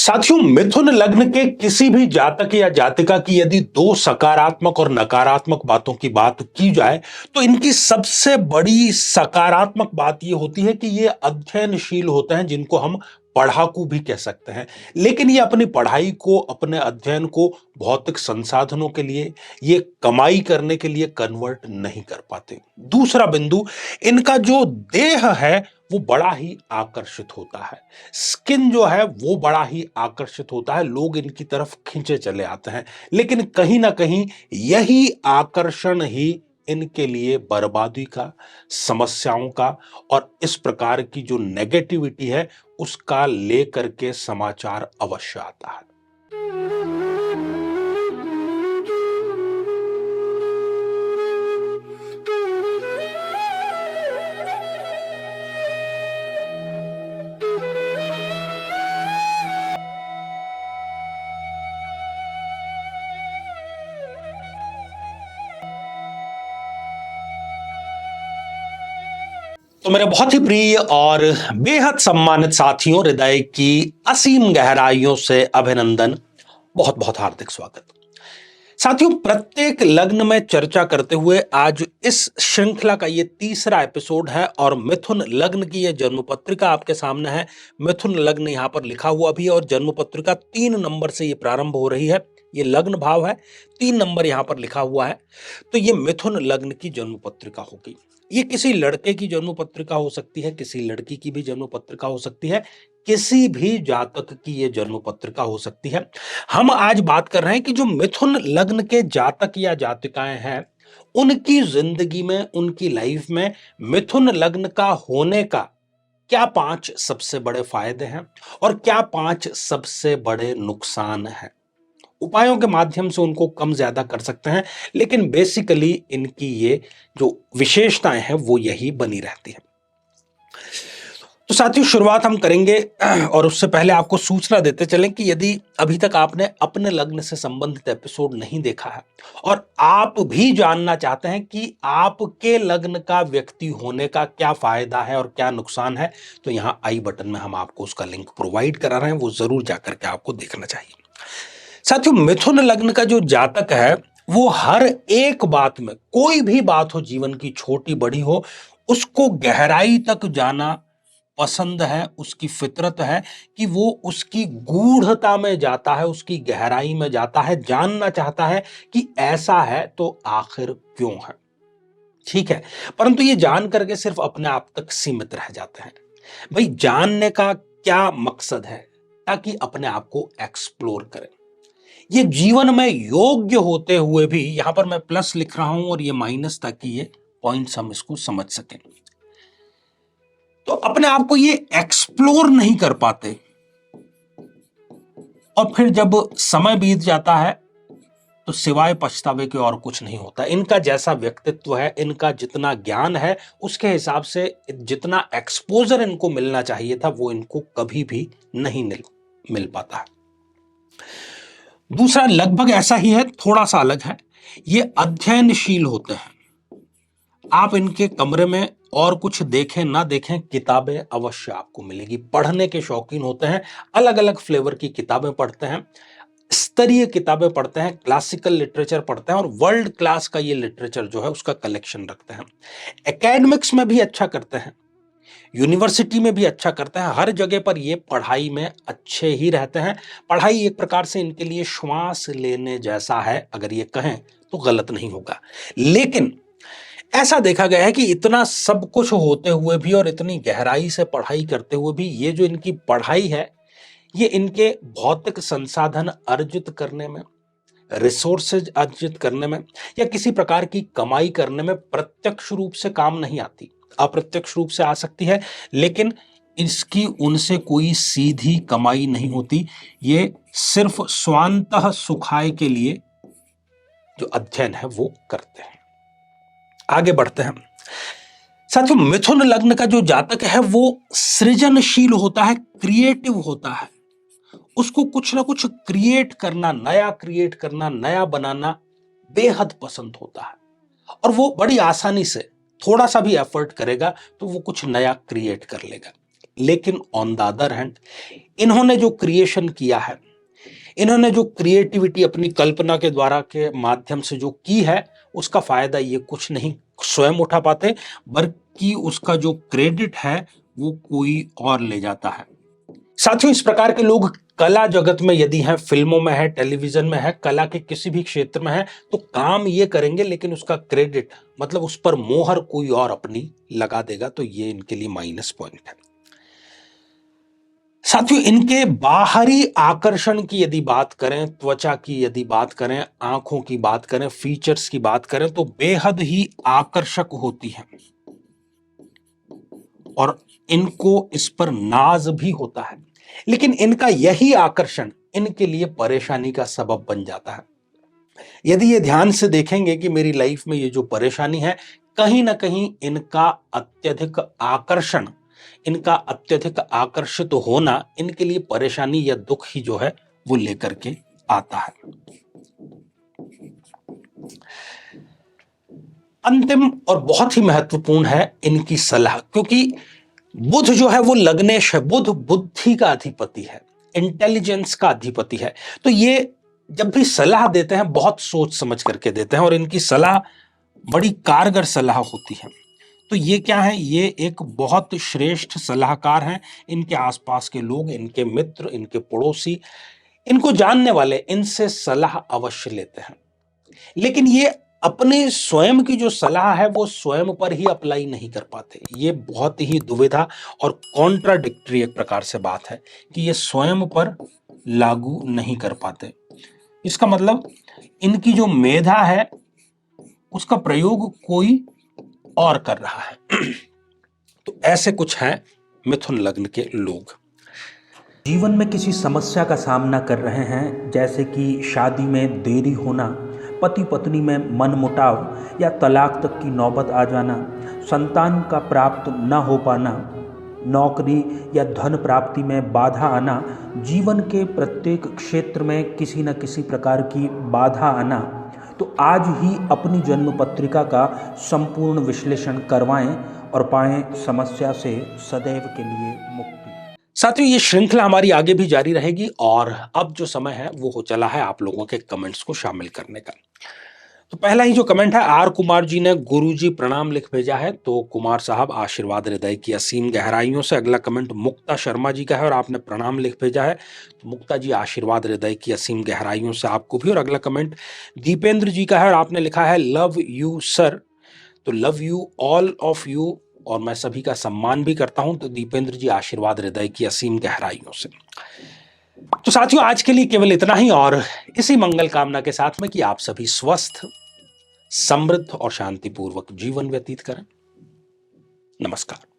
साथियों, मिथुन लग्न के किसी भी जातक या जातिका की यदि दो सकारात्मक और नकारात्मक बातों की बात की जाए तो इनकी सबसे बड़ी सकारात्मक बात यह होती है कि ये अध्ययनशील होते हैं, जिनको हम पढ़ाकू भी कह सकते हैं। लेकिन ये अपनी पढ़ाई को, अपने अध्ययन को भौतिक संसाधनों के लिए, ये कमाई करने के लिए कन्वर्ट नहीं कर पाते। दूसरा बिंदु, इनका जो देह है वो बड़ा ही आकर्षित होता है। स्किन जो है वो बड़ा ही आकर्षित होता है, लोग इनकी तरफ खींचे चले आते हैं। लेकिन कहीं ना कहीं यही आकर्षण ही इनके लिए बर्बादी का, समस्याओं का और इस प्रकार की जो नेगेटिविटी है उसका लेकर के समाचार अवश्य आता है। तो मेरे बहुत ही प्रिय और बेहद सम्मानित साथियों, हृदय की असीम गहराइयों से अभिनंदन, बहुत बहुत हार्दिक स्वागत। साथियों, प्रत्येक लग्न में चर्चा करते हुए आज इस श्रृंखला का ये तीसरा एपिसोड है और मिथुन लग्न की ये जन्म पत्रिका आपके सामने है। मिथुन लग्न यहां पर लिखा हुआ भी है और जन्म पत्रिका 3 नंबर से ये प्रारंभ हो रही है। ये लग्न भाव है, 3 नंबर यहां पर लिखा हुआ है। तो ये मिथुन लग्न की जन्म पत्रिका होगी। ये किसी लड़के की जन्म पत्रिका हो सकती है, किसी लड़की की भी जन्म पत्रिका हो सकती है, किसी भी जातक की ये जन्म पत्रिका हो सकती है। हम आज बात कर रहे हैं कि जो मिथुन लग्न के जातक या जातिकाएं हैं, उनकी जिंदगी में, उनकी लाइफ में मिथुन लग्न का होने का क्या 5 सबसे बड़े फायदे हैं और क्या 5 सबसे बड़े नुकसान हैं। उपायों के माध्यम से उनको कम ज्यादा कर सकते हैं, लेकिन बेसिकली इनकी ये जो विशेषताएं हैं वो यही बनी रहती है। तो साथियों, शुरुआत हम करेंगे और उससे पहले आपको सूचना देते चलें कि यदि अभी तक आपने अपने लग्न से संबंधित एपिसोड नहीं देखा है और आप भी जानना चाहते हैं कि आपके लग्न का व्यक्ति होने का क्या फायदा है और क्या नुकसान है, तो यहां आई बटन में हम आपको उसका लिंक प्रोवाइड करा रहे हैं, वो जरूर जाकर के आपको देखना चाहिए। साथियों, मिथुन लग्न का जो जातक है वो हर एक बात में, कोई भी बात हो जीवन की, छोटी बड़ी हो, उसको गहराई तक जाना पसंद है। उसकी फितरत है कि वो उसकी गूढ़ता में जाता है, उसकी गहराई में जाता है, जानना चाहता है कि ऐसा है तो आखिर क्यों है। ठीक है, परंतु ये जान करके सिर्फ अपने आप तक सीमित रह जाते हैं। भाई, जानने का क्या मकसद है? ताकि अपने आप को एक्सप्लोर करें। ये जीवन में योग्य होते हुए भी, यहां पर मैं प्लस लिख रहा हूं और ये माइनस, ताकि ये पॉइंट्स हम इसको समझ सकें। तो अपने आप को ये एक्सप्लोर नहीं कर पाते और फिर जब समय बीत जाता है तो सिवाय पछतावे के और कुछ नहीं होता। इनका जैसा व्यक्तित्व है, इनका जितना ज्ञान है, उसके हिसाब से जितना एक्सपोजर इनको मिलना चाहिए था वो इनको कभी भी नहीं मिल पाता। दूसरा लगभग ऐसा ही है, थोड़ा सा अलग है। ये अध्ययनशील होते हैं। आप इनके कमरे में और कुछ देखें ना देखें, किताबें अवश्य आपको मिलेगी। पढ़ने के शौकीन होते हैं, अलग अलग फ्लेवर की किताबें पढ़ते हैं, स्तरीय किताबें पढ़ते हैं, क्लासिकल लिटरेचर पढ़ते हैं और वर्ल्ड क्लास का ये लिटरेचर जो है उसका कलेक्शन रखते हैं। एकेडमिक्स में भी अच्छा करते हैं, यूनिवर्सिटी में भी अच्छा करते हैं, हर जगह पर ये पढ़ाई में अच्छे ही रहते हैं। पढ़ाई एक प्रकार से इनके लिए श्वास लेने जैसा है, अगर ये कहें तो गलत नहीं होगा। लेकिन ऐसा देखा गया है कि इतना सब कुछ होते हुए भी और इतनी गहराई से पढ़ाई करते हुए भी ये जो इनकी पढ़ाई है, ये इनके भौतिक संसाधन अर्जित करने में, रिसोर्सेज अर्जित करने में या किसी प्रकार की कमाई करने में प्रत्यक्ष रूप से काम नहीं आती। अप्रत्यक्ष रूप से आ सकती है, लेकिन इसकी उनसे कोई सीधी कमाई नहीं होती। ये सिर्फ स्वांतः सुखाय के लिए जो अध्ययन है वो करते हैं। आगे बढ़ते हैं। साथियों, मिथुन लग्न का जो जातक है वो सृजनशील होता है, क्रिएटिव होता है। उसको कुछ ना कुछ क्रिएट करना, नया क्रिएट करना, नया बनाना बेहद पसंद होता है और वो बड़ी आसानी से, थोड़ा सा भी एफर्ट करेगा तो वो कुछ नया क्रिएट कर लेगा। लेकिन ऑन द अदर हैंड इन्होंने जो क्रिएशन किया है, इन्होंने जो क्रिएटिविटी अपनी कल्पना के द्वारा के माध्यम से जो की है, उसका फायदा ये कुछ नहीं स्वयं उठा पाते, बल्कि उसका जो क्रेडिट है वो कोई और ले जाता है। साथियों, इस प्रकार के लोग कला जगत में यदि हैं, फिल्मों में है, टेलीविजन में है, कला के किसी भी क्षेत्र में है, तो काम ये करेंगे लेकिन उसका क्रेडिट मतलब उस पर मोहर कोई और अपनी लगा देगा, तो ये इनके लिए माइनस पॉइंट है। साथियों, इनके बाहरी आकर्षण की यदि बात करें, त्वचा की यदि बात करें, आंखों की बात करें, फीचर्स की बात करें, तो बेहद ही आकर्षक होती है और इनको इस पर नाज भी होता है। लेकिन इनका यही आकर्षण इनके लिए परेशानी का सबब बन जाता है। यदि ये ध्यान से देखेंगे कि मेरी लाइफ में ये जो परेशानी है, कहीं ना कहीं इनका अत्यधिक आकर्षण, इनका अत्यधिक आकर्षित होना इनके लिए परेशानी या दुख ही जो है वो लेकर के आता है। अंतिम और बहुत ही महत्वपूर्ण है इनकी सलाह, क्योंकि बुध जो है वो लग्नेश है, बुध बुद्धि का अधिपति है, इंटेलिजेंस का अधिपति है। तो ये जब भी सलाह देते हैं बहुत सोच समझ करके देते हैं और इनकी सलाह बड़ी कारगर सलाह होती है। तो ये क्या है, ये एक बहुत श्रेष्ठ सलाहकार हैं। इनके आसपास के लोग, इनके मित्र, इनके पड़ोसी, इनको जानने वाले इनसे सलाह अवश्य लेते हैं। लेकिन ये अपने स्वयं की जो सलाह है वो स्वयं पर ही अप्लाई नहीं कर पाते। ये बहुत ही दुविधा और कॉन्ट्राडिक्टरी एक प्रकार से बात है कि ये स्वयं पर लागू नहीं कर पाते। इसका मतलब इनकी जो मेधा है उसका प्रयोग कोई और कर रहा है। तो ऐसे कुछ हैं मिथुन लग्न के लोग। जीवन में किसी समस्या का सामना कर रहे हैं, जैसे कि शादी में देरी होना, पति पत्नी में मनमुटाव या तलाक तक की नौबत आ जाना, संतान का प्राप्त न हो पाना, नौकरी या धन प्राप्ति में बाधा आना, जीवन के प्रत्येक क्षेत्र में किसी न किसी प्रकार की बाधा आना। तो आज ही अपनी जन्म पत्रिका का संपूर्ण विश्लेषण करवाएं और पाएं समस्या से सदैव के लिए मुक्ति। साथियों, ये श्रृंखला हमारी आगे भी जारी रहेगी और अब जो समय है वो हो चला है आप लोगों के कमेंट्स को शामिल करने का। तो पहला ही जो कमेंट है, आर कुमार जी ने गुरुजी प्रणाम लिख भेजा है। तो कुमार साहब, आशीर्वाद हृदय की असीम गहराइयों से। अगला कमेंट मुक्ता शर्मा जी का है और आपने प्रणाम लिख भेजा है। तो मुक्ता जी, आशीर्वाद हृदय की असीम गहराइयों से आपको भी। और अगला कमेंट दीपेंद्र जी का है और आपने लिखा है लव यू सर। तो love you all of you, और मैं सभी का सम्मान भी करता हूं। तो दीपेंद्र जी, आशीर्वाद हृदय की असीम गहराइयों से। तो साथियों, आज के लिए केवल इतना ही और इसी मंगल कामना के साथ में कि आप सभी स्वस्थ, समृद्ध और शांतिपूर्वक जीवन व्यतीत करें। नमस्कार।